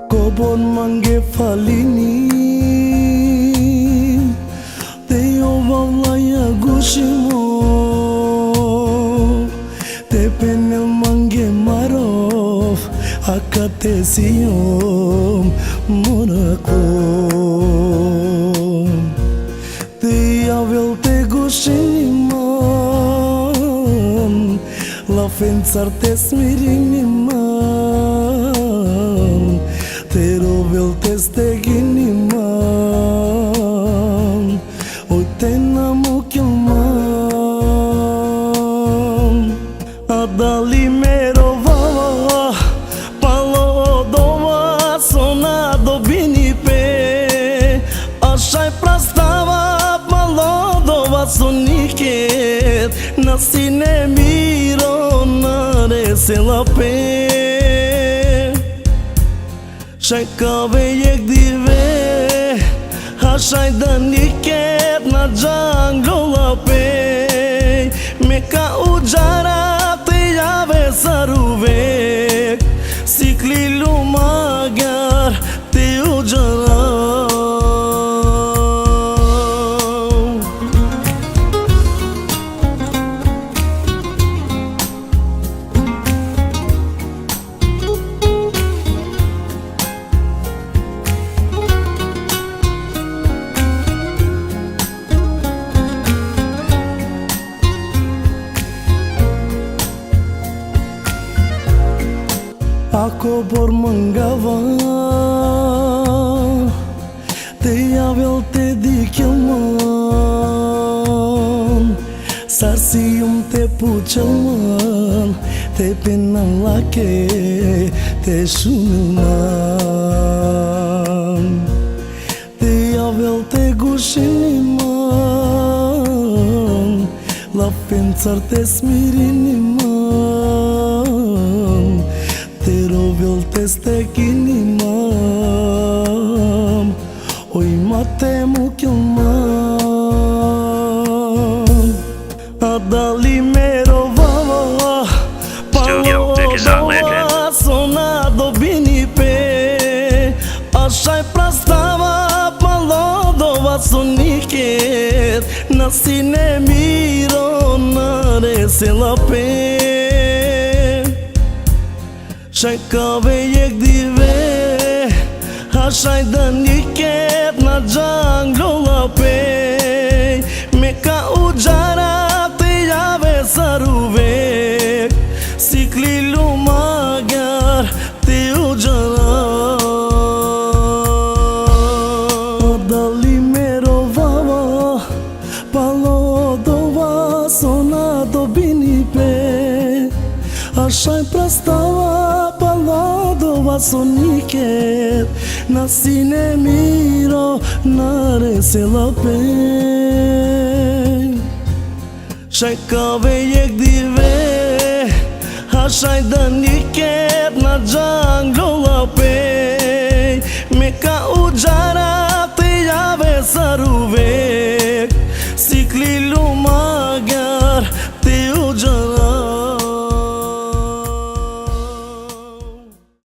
Kobon mange falini Teo vavlaya gushimo Te penel mange marov Akate siyom monakom Te avel te gushiniman La fențar te smiriniman Te rovel te steginiman Uite namukilman Adali merova Palodova Sona dobini pe Așa-i prastava Palodova soniket Na sine miro Nare se la pe Shaj kave jek dive Hashaj daniket na jungle pe Me ka ujara te jave saruvek Sikli lumagar te ujara Ako por mangava Te avel te dikjaman Sarsium te puçaman Te penam lake te shunilman Te avel te gushiniman La fențar te smiriniman Te rovel te stekinimam Oj mate mukilman Adali merovava Palodova Sona dobini pe Așa-i prastava Palodova soniket Na sine miro Nare se la pe Shaj kave jek dive Hashaj daniket na jungle pe Me ka ujara te jave saruvek Sikli lumagar te ujara Adali merovava Palodova Sona dobini pe Așa-i prastava Palodova soniket Na sine miro Nare se la pe Shaj kave jek dive Hashaj daniket na jungle pe Me ka ujara te jave saru